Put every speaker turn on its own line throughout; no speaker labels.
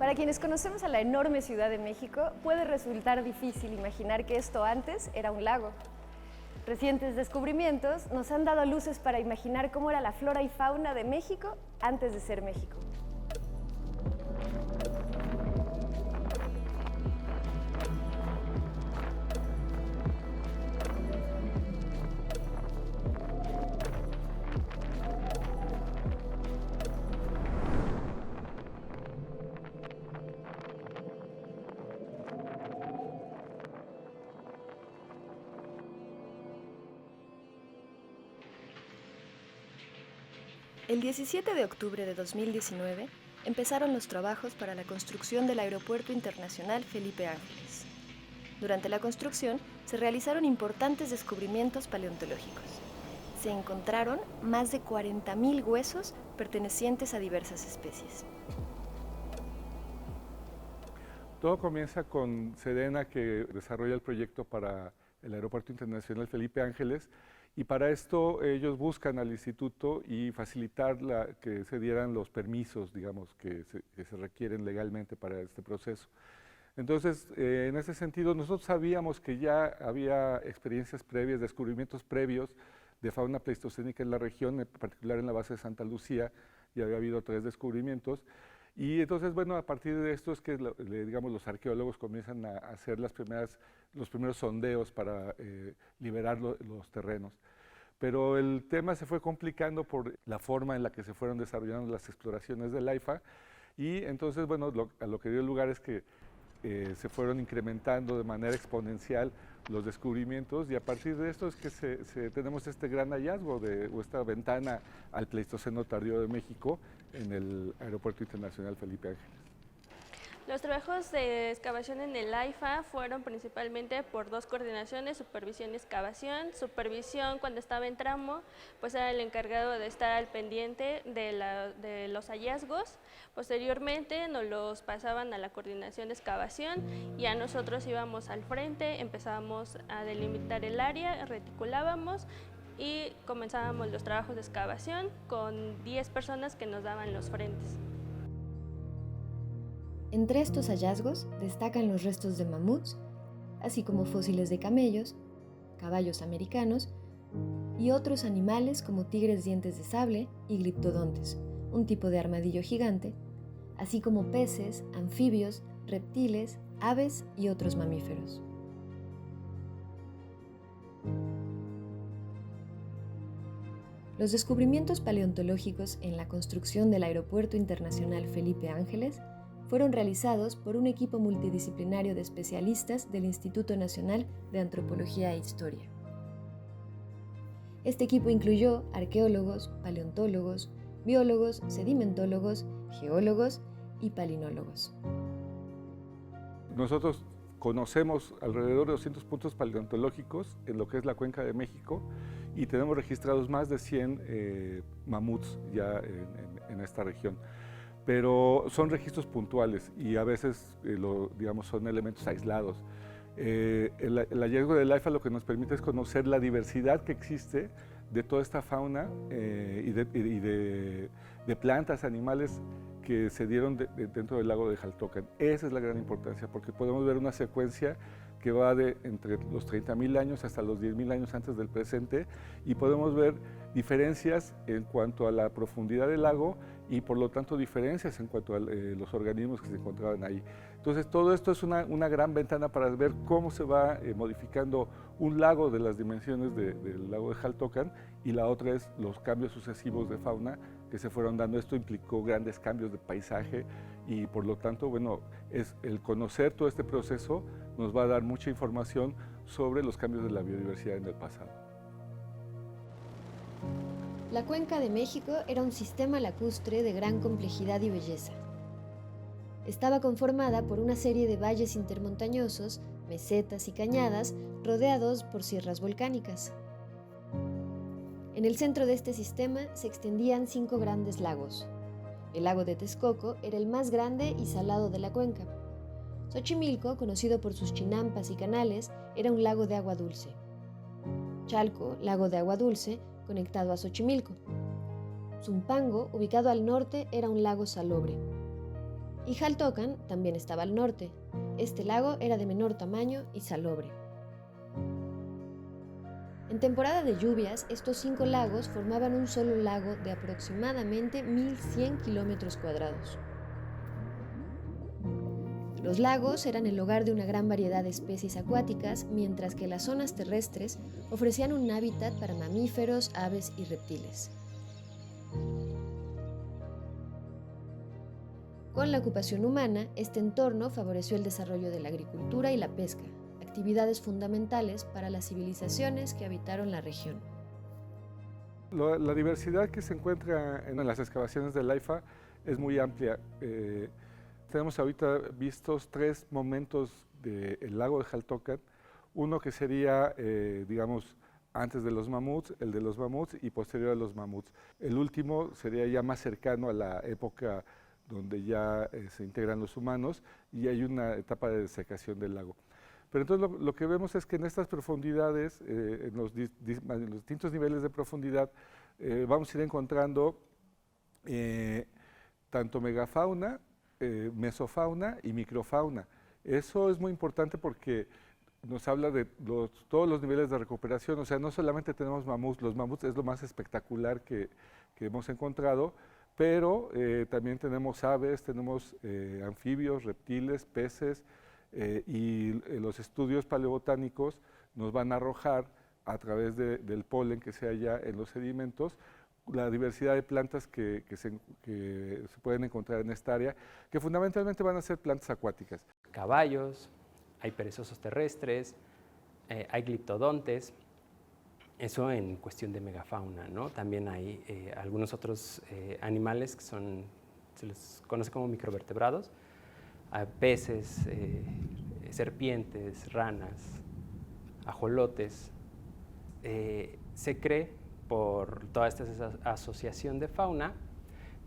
Para quienes conocemos a la enorme Ciudad de México, puede resultar difícil imaginar que esto antes era un lago. Recientes descubrimientos nos han dado luces para imaginar cómo era la flora y fauna de México antes de ser México. El 17 de octubre de 2019 empezaron los trabajos para la construcción del Aeropuerto Internacional Felipe Ángeles. Durante la construcción se realizaron importantes descubrimientos paleontológicos. Se encontraron más de 40.000 huesos pertenecientes a diversas especies.
Todo comienza con Sedena, que desarrolla el proyecto para el Aeropuerto Internacional Felipe Ángeles, y para esto ellos buscan al instituto y facilitar que se dieran los permisos, digamos, que se requieren legalmente para este proceso. Entonces, en ese sentido, nosotros sabíamos que ya había experiencias previas, descubrimientos previos de fauna pleistocénica en la región, en particular en la base de Santa Lucía, ya había habido 3 descubrimientos. Y entonces, bueno, a partir de esto es que, digamos, los arqueólogos comienzan a hacer los primeros sondeos para liberar los terrenos. Pero el tema se fue complicando por la forma en la que se fueron desarrollando las exploraciones del AIFA, y entonces, bueno, a lo que dio lugar es que se fueron incrementando de manera exponencial los descubrimientos, y a partir de esto es que tenemos este gran hallazgo o esta ventana al Pleistoceno tardío de México en el Aeropuerto Internacional Felipe Ángeles.
Los trabajos de excavación en el AIFA fueron principalmente por 2 coordinaciones, supervisión y excavación. Supervisión, cuando estaba en tramo, pues era el encargado de estar al pendiente de los hallazgos. Posteriormente nos los pasaban a la coordinación de excavación y a nosotros íbamos al frente, empezábamos a delimitar el área, reticulábamos y comenzábamos los trabajos de excavación con 10 personas que nos daban los frentes.
Entre estos hallazgos destacan los restos de mamuts, así como fósiles de camellos, caballos americanos y otros animales como tigres dientes de sable y gliptodontes, un tipo de armadillo gigante, así como peces, anfibios, reptiles, aves y otros mamíferos. Los descubrimientos paleontológicos en la construcción del Aeropuerto Internacional Felipe Ángeles fueron realizados por un equipo multidisciplinario de especialistas del Instituto Nacional de Antropología e Historia. Este equipo incluyó arqueólogos, paleontólogos, biólogos, sedimentólogos, geólogos y palinólogos.
Nosotros conocemos alrededor de 200 puntos paleontológicos en lo que es la Cuenca de México, y tenemos registrados más de 100 mamuts ya en esta región. Pero son registros puntuales y a veces, digamos, son elementos aislados. El hallazgo del AIFA lo que nos permite es conocer la diversidad que existe de toda esta fauna y de plantas, animales que se dieron dentro del lago de Jaltocan. Esa es la gran importancia, porque podemos ver una secuencia que va de entre los 30.000 años hasta los 10.000 años antes del presente, y podemos ver diferencias en cuanto a la profundidad del lago y por lo tanto diferencias en cuanto a los organismos que se encontraban ahí. Entonces todo esto es una gran ventana para ver cómo se va modificando un lago de las dimensiones del lago de Jaltocan, y la otra es los cambios sucesivos de fauna que se fueron dando. Esto implicó grandes cambios de paisaje y por lo tanto, bueno, el conocer todo este proceso nos va a dar mucha información sobre los cambios de la biodiversidad en el pasado.
La Cuenca de México era un sistema lacustre de gran complejidad y belleza. Estaba conformada por una serie de valles intermontañosos, mesetas y cañadas rodeados por sierras volcánicas. En el centro de este sistema se extendían 5 grandes lagos. El lago de Texcoco era el más grande y salado de la cuenca. Xochimilco, conocido por sus chinampas y canales, era un lago de agua dulce. Chalco, lago de agua dulce, conectado a Xochimilco. Zumpango, ubicado al norte, era un lago salobre. Y Jaltocan también estaba al norte. Este lago era de menor tamaño y salobre. En temporada de lluvias, estos 5 lagos formaban un solo lago de aproximadamente 1.100 kilómetros cuadrados. Los lagos eran el hogar de una gran variedad de especies acuáticas, mientras que las zonas terrestres ofrecían un hábitat para mamíferos, aves y reptiles. Con la ocupación humana, este entorno favoreció el desarrollo de la agricultura y la pesca, actividades fundamentales para las civilizaciones que habitaron la región.
La diversidad que se encuentra en las excavaciones del AIFA es muy amplia. Tenemos ahorita vistos 3 momentos del lago de Jaltocan. Uno que sería, digamos, antes de los mamuts, el de los mamuts y posterior a los mamuts. El último sería ya más cercano a la época donde ya se integran los humanos y hay una etapa de desecación del lago. Pero entonces lo que vemos es que en estas profundidades, en los distintos niveles de profundidad, vamos a ir encontrando tanto megafauna, mesofauna y microfauna. Eso es muy importante porque nos habla de todos los niveles de recuperación, o sea, no solamente tenemos mamuts, los mamuts es lo más espectacular que hemos encontrado, pero también tenemos aves, tenemos anfibios, reptiles, peces, y los estudios paleobotánicos nos van a arrojar a través del polen que se halla en los sedimentos, la diversidad de plantas que se pueden encontrar en esta área, que fundamentalmente van a ser plantas acuáticas.
Caballos, hay perezosos terrestres, hay gliptodontes, eso en cuestión de megafauna, ¿no? También hay algunos otros animales que se les conoce como microvertebrados, peces, serpientes, ranas, ajolotes. Se cree por toda esta asociación de fauna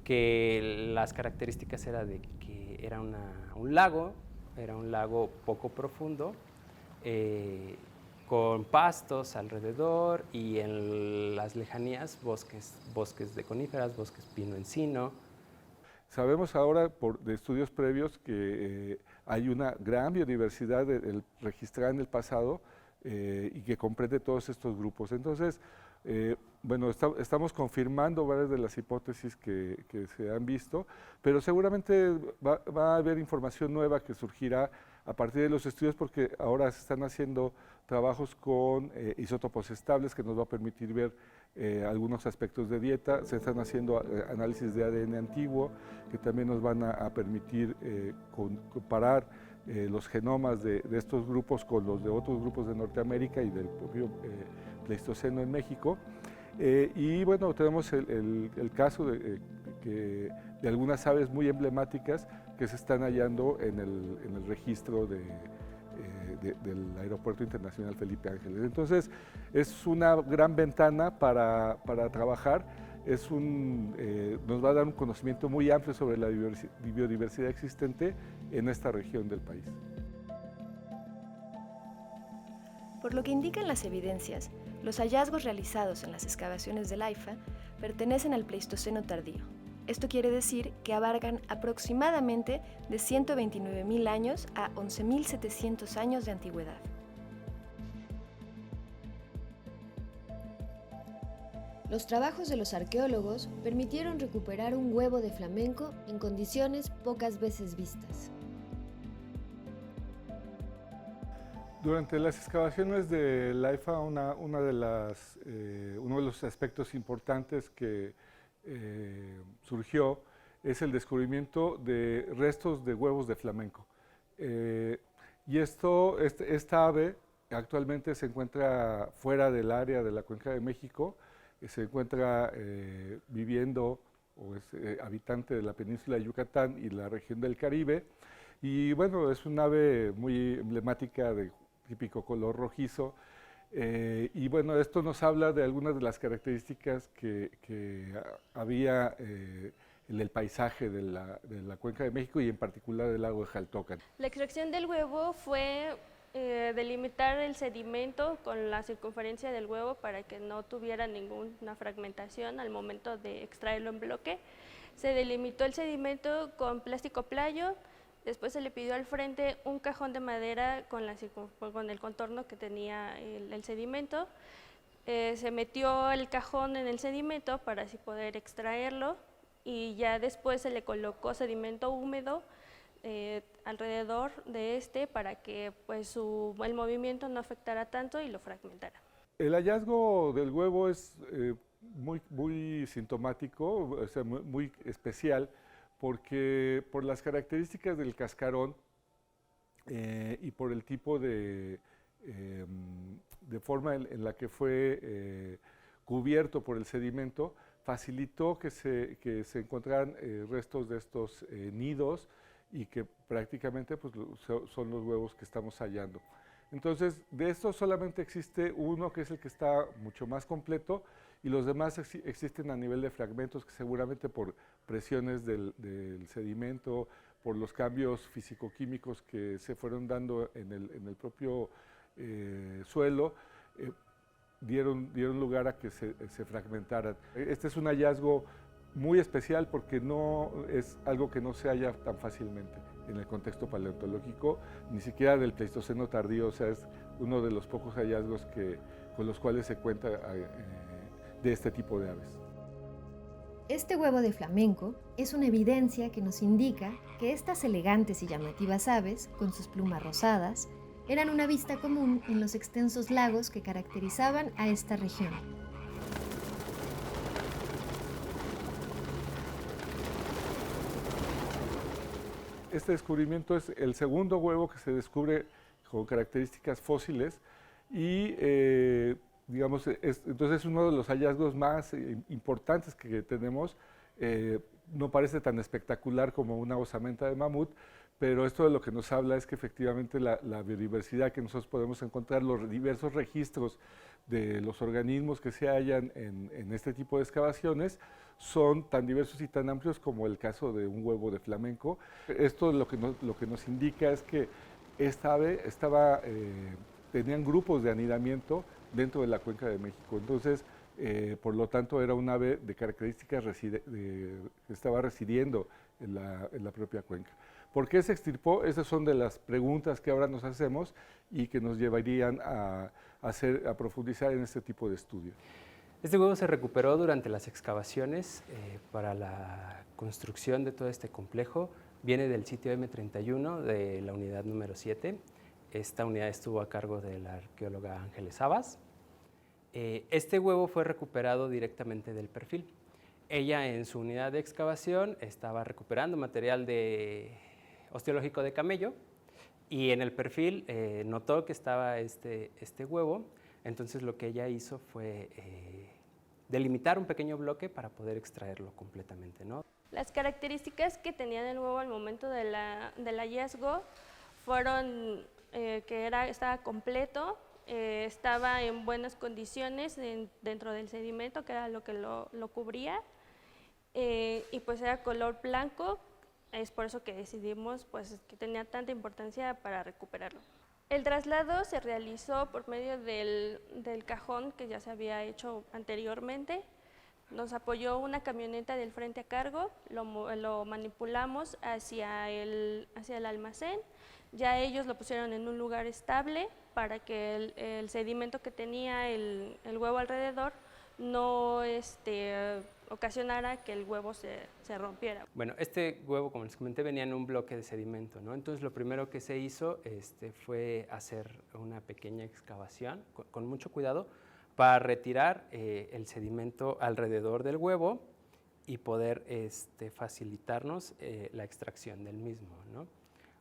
que las características eran de que era un lago poco profundo, con pastos alrededor y en las lejanías bosques de coníferas, bosques pino-encino.
Sabemos ahora de estudios previos que hay una gran biodiversidad registrada en el pasado y que comprende todos estos grupos. Entonces, bueno, estamos confirmando varias de las hipótesis que se han visto, pero seguramente va a haber información nueva que surgirá a partir de los estudios, porque ahora se están haciendo trabajos con isótopos estables que nos va a permitir ver algunos aspectos de dieta, se están haciendo análisis de ADN antiguo que también nos van a permitir comparar los genomas de estos grupos con los de otros grupos de Norteamérica y del propio Pleistoceno en México. Y bueno, tenemos el caso de algunas aves muy emblemáticas que se están hallando en el registro del Aeropuerto Internacional Felipe Ángeles. Entonces, es una gran ventana para trabajar, nos va a dar un conocimiento muy amplio sobre la biodiversidad existente en esta región del país.
Por lo que indican las evidencias, los hallazgos realizados en las excavaciones del AIFA pertenecen al Pleistoceno tardío. Esto quiere decir que abarcan aproximadamente de 129.000 años a 11.700 años de antigüedad.
Los trabajos de los arqueólogos permitieron recuperar un huevo de flamenco en condiciones pocas veces vistas.
Durante las excavaciones del AIFA, uno de los aspectos importantes que surgió es el descubrimiento de restos de huevos de flamenco. Y esta ave actualmente se encuentra fuera del área de la Cuenca de México, se encuentra viviendo o es habitante de la península de Yucatán y la región del Caribe. Y bueno, es un ave muy emblemática de típico color rojizo. Y bueno, esto nos habla de algunas de las características que había en el paisaje de la Cuenca de México y en particular del lago de Jaltocan.
La extracción del huevo fue delimitar el sedimento con la circunferencia del huevo para que no tuviera ninguna fragmentación al momento de extraerlo en bloque. Se delimitó el sedimento con plástico playo, después se le pidió al frente un cajón de madera con el contorno que tenía el sedimento. Se metió el cajón en el sedimento para así poder extraerlo y ya después se le colocó sedimento húmedo alrededor de para que pues, el movimiento no afectara tanto y lo fragmentara.
El hallazgo del huevo es muy sintomático, o sea, muy especial, porque por las características del cascarón y por el tipo de forma en la que fue cubierto por el sedimento, facilitó que se encontraran restos de estos nidos y que prácticamente pues, son los huevos que estamos hallando. Entonces, de estos solamente existe uno que es el que está mucho más completo y los demás existen a nivel de fragmentos que seguramente por presiones del sedimento, por los cambios físico-químicos que se fueron dando en el propio suelo, dieron lugar a que se fragmentaran. Este es un hallazgo muy especial porque no es algo que no se halla tan fácilmente en el contexto paleontológico, ni siquiera del Pleistoceno tardío, o sea, es uno de los pocos hallazgos con los cuales se cuenta de este tipo de aves.
Este huevo de flamenco es una evidencia que nos indica que estas elegantes y llamativas aves, con sus plumas rosadas, eran una vista común en los extensos lagos que caracterizaban a esta región.
Este descubrimiento es el segundo huevo que se descubre con características fósiles y digamos, entonces es uno de los hallazgos más importantes que tenemos. No parece tan espectacular como una osamenta de mamut, pero esto de lo que nos habla es que efectivamente la biodiversidad que nosotros podemos encontrar, los diversos registros de los organismos que se hallan en este tipo de excavaciones, son tan diversos y tan amplios como el caso de un huevo de flamenco. Esto lo que nos indica es que esta ave tenían grupos de anidamiento dentro de la Cuenca de México. Entonces, por lo tanto, era un ave de características que estaba residiendo en la propia cuenca. ¿Por qué se extirpó? Esas son de las preguntas que ahora nos hacemos y que nos llevarían a profundizar en este tipo de estudios.
Este huevo se recuperó durante las excavaciones para la construcción de todo este complejo. Viene del sitio M31 de la unidad número 7. Esta unidad estuvo a cargo de la arqueóloga Ángeles Sabas. Este huevo fue recuperado directamente del perfil. Ella en su unidad de excavación estaba recuperando material osteológico de camello y en el perfil notó que estaba este huevo. Entonces lo que ella hizo fue delimitar un pequeño bloque para poder extraerlo completamente, ¿no?
Las características que tenía el huevo al momento del hallazgo fueron que estaba completo, estaba en buenas condiciones dentro del sedimento, que era lo que lo cubría, y pues era color blanco. Es por eso que decidimos pues, que tenía tanta importancia para recuperarlo. El traslado se realizó por medio del cajón que ya se había hecho anteriormente. Nos apoyó una camioneta del frente a cargo, lo manipulamos hacia el almacén. Ya ellos lo pusieron en un lugar estable para que el sedimento que tenía el huevo alrededor no ocasionara que el huevo se rompiera.
Bueno, este huevo, como les comenté, venía en un bloque de sedimento, ¿no? Entonces, lo primero que se hizo fue hacer una pequeña excavación con mucho cuidado para retirar el sedimento alrededor del huevo y poder facilitarnos la extracción del mismo, ¿no?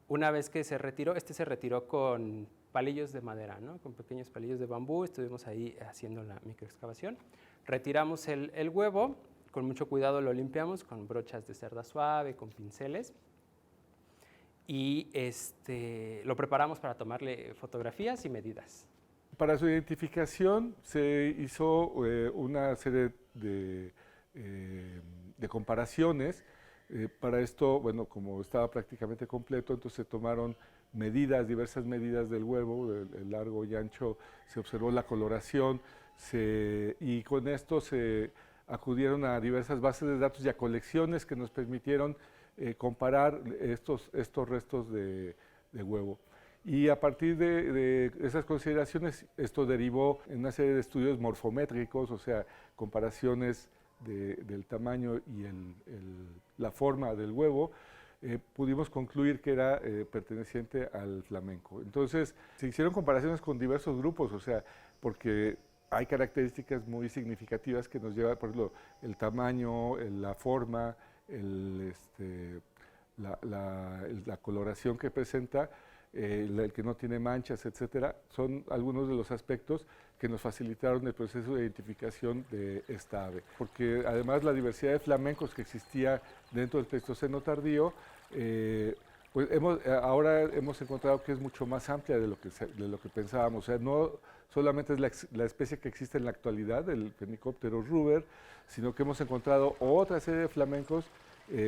Una vez que se retiró, se retiró con palillos de madera, ¿no? Con pequeños palillos de bambú, estuvimos ahí haciendo la microexcavación. Retiramos el huevo, con mucho cuidado lo limpiamos con brochas de cerda suave, con pinceles, y lo preparamos para tomarle fotografías y medidas.
Para su identificación se hizo una serie de comparaciones. Para esto, bueno, como estaba prácticamente completo, entonces se tomaron diversas medidas del huevo, el largo y ancho, se observó la coloración y con esto se acudieron a diversas bases de datos y a colecciones que nos permitieron comparar estos restos de huevo. Y a partir de esas consideraciones, esto derivó en una serie de estudios morfométricos, o sea, comparaciones del tamaño y la forma del huevo. Pudimos concluir que era perteneciente al flamenco. Entonces, se hicieron comparaciones con diversos grupos, o sea, porque hay características muy significativas que nos llevan, por ejemplo, el tamaño, la forma, la coloración que presenta, el que no tiene manchas, etcétera, son algunos de los aspectos que nos facilitaron el proceso de identificación de esta ave. Porque además la diversidad de flamencos que existía dentro del Pleistoceno tardío, pues ahora hemos encontrado que es mucho más amplia de lo que pensábamos. O sea, no solamente es la especie que existe en la actualidad, el Phenicopterus ruber, sino que hemos encontrado otra serie de flamencos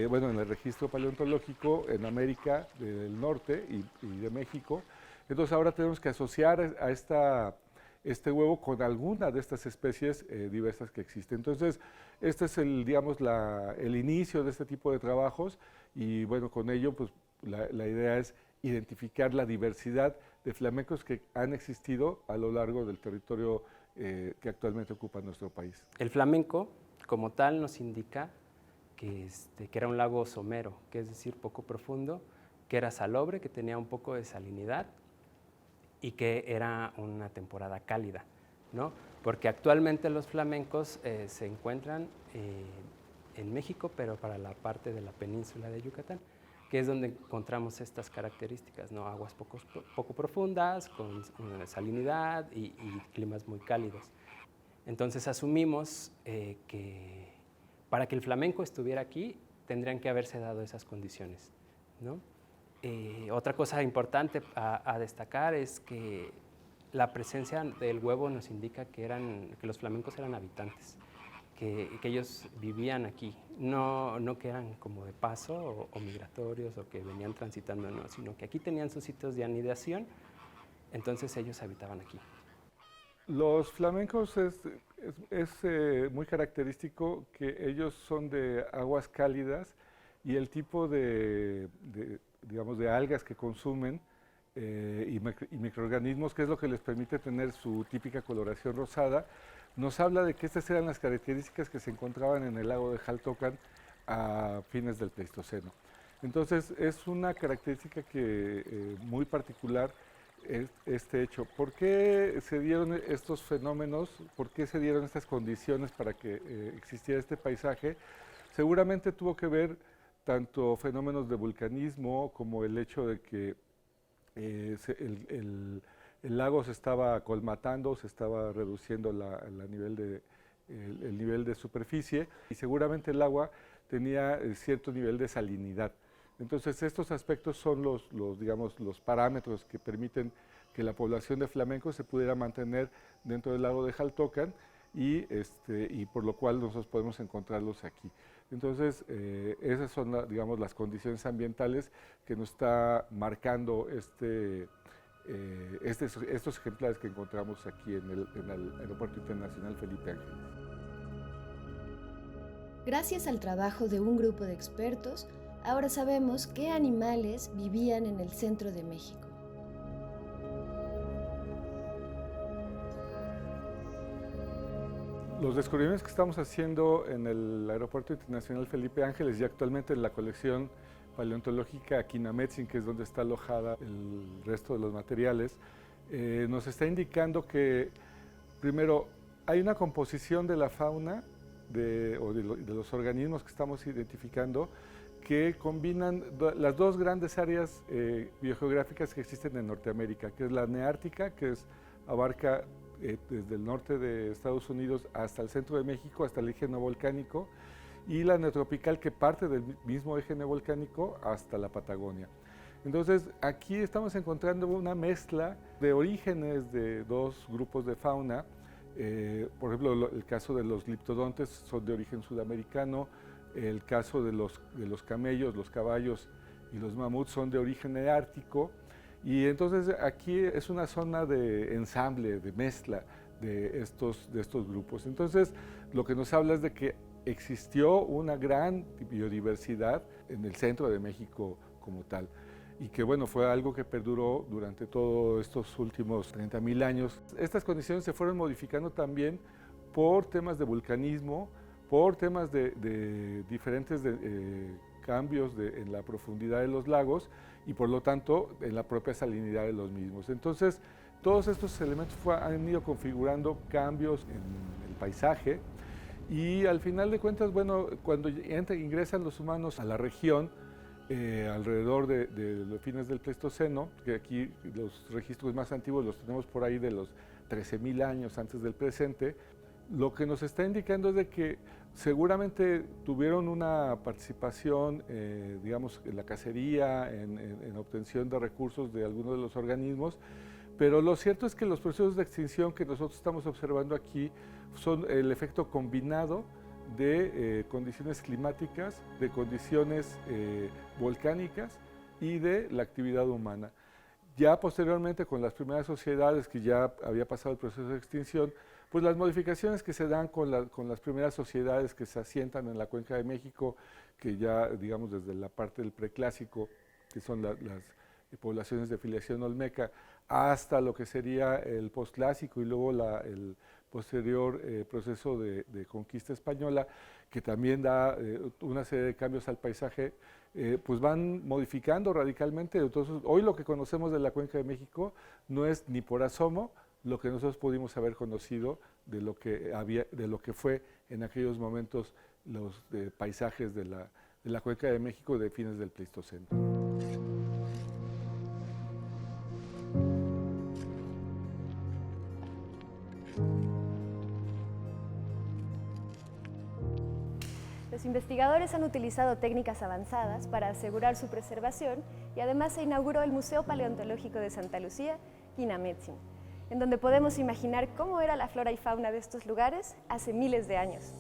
bueno, en el registro paleontológico en América del Norte y de México. Entonces ahora tenemos que asociar a este huevo con alguna de estas especies diversas que existen. Entonces este es el inicio de este tipo de trabajos y bueno, con ello pues la idea es identificar la diversidad de flamencos que han existido a lo largo del territorio que actualmente ocupa nuestro país.
El flamenco como tal nos indica que era un lago somero, que es decir, poco profundo, que era salobre, que tenía un poco de salinidad y que era una temporada cálida, ¿no? Porque actualmente los flamencos se encuentran en México, pero para la parte de la península de Yucatán, que es donde encontramos estas características, ¿no? Aguas poco profundas, con salinidad y climas muy cálidos. Entonces asumimos que para que el flamenco estuviera aquí, tendrían que haberse dado esas condiciones, ¿no? Otra cosa importante a destacar es que la presencia del huevo nos indica que los flamencos eran habitantes, que ellos vivían aquí, no que eran como de paso o migratorios o que venían transitando, no, sino que aquí tenían sus sitios de anidación, entonces ellos habitaban aquí.
Los flamencos es muy característico que ellos son de aguas cálidas y el tipo digamos, de algas que consumen y microorganismos, que es lo que les permite tener su típica coloración rosada, nos habla de que estas eran las características que se encontraban en el lago de Xaltocan a fines del Pleistoceno. Entonces es una característica que muy particular este hecho. ¿Por qué se dieron estos fenómenos? ¿Por qué se dieron estas condiciones para que existiera este paisaje? Seguramente tuvo que ver tanto fenómenos de vulcanismo como el hecho de que el lago se estaba colmatando, se estaba reduciendo el nivel de superficie y seguramente el agua tenía cierto nivel de salinidad. Entonces estos aspectos son los parámetros que permiten que la población de flamencos se pudiera mantener dentro del lago de Xaltocan y por lo cual nosotros podemos encontrarlos aquí. Entonces esas son las condiciones ambientales que nos está marcando estos ejemplares que encontramos aquí en el Aeropuerto Internacional Felipe Ángeles.
Gracias al trabajo de un grupo de expertos, ahora sabemos qué animales vivían en el centro de México.
Los descubrimientos que estamos haciendo en el Aeropuerto Internacional Felipe Ángeles y actualmente en la colección paleontológica Quinametzin, que es donde está alojada el resto de los materiales, nos está indicando que, primero, hay una composición de la fauna de los organismos que estamos identificando que combinan las dos grandes áreas biogeográficas que existen en Norteamérica, que es la neártica, que abarca desde el norte de Estados Unidos hasta el centro de México, hasta el eje neovolcánico, y la neotropical, que parte del mismo eje neovolcánico hasta la Patagonia. Entonces, aquí estamos encontrando una mezcla de orígenes de dos grupos de fauna. Por ejemplo, el caso de los gliptodontes son de origen sudamericano, el caso de los camellos, los caballos y los mamuts son de origen neártico. Y entonces aquí es una zona de ensamble, de mezcla de estos grupos. Entonces, lo que nos habla es de que existió una gran biodiversidad en el centro de México como tal, y que bueno, fue algo que perduró durante todos estos últimos 30.000 años. Estas condiciones se fueron modificando también por temas de vulcanismo, por temas de diferentes cambios en la profundidad de los lagos y por lo tanto en la propia salinidad de los mismos. Entonces, todos estos elementos han ido configurando cambios en el paisaje y al final de cuentas, bueno, cuando ingresan los humanos a la región, alrededor de los fines del Pleistoceno, que aquí los registros más antiguos los tenemos por ahí de los 13.000 años antes del presente, lo que nos está indicando es de que seguramente tuvieron una participación, digamos, en la cacería, en obtención de recursos de algunos de los organismos, pero lo cierto es que los procesos de extinción que nosotros estamos observando aquí son el efecto combinado de condiciones climáticas, de condiciones volcánicas y de la actividad humana. Ya posteriormente, con las primeras sociedades que ya había pasado el proceso de extinción, pues las modificaciones que se dan con las primeras sociedades que se asientan en la Cuenca de México, que ya, digamos, desde la parte del preclásico, que son las poblaciones de filiación olmeca, hasta lo que sería el posclásico y luego el posterior proceso de conquista española, que también da una serie de cambios al paisaje, pues van modificando radicalmente. Entonces, hoy lo que conocemos de la Cuenca de México no es ni por asomo lo que nosotros pudimos haber conocido de lo que fue en aquellos momentos los paisajes de la Cuenca de México de fines del Pleistoceno.
Los investigadores han utilizado técnicas avanzadas para asegurar su preservación y además se inauguró el Museo Paleontológico de Santa Lucía, Quinametzin, en donde podemos imaginar cómo era la flora y fauna de estos lugares hace miles de años.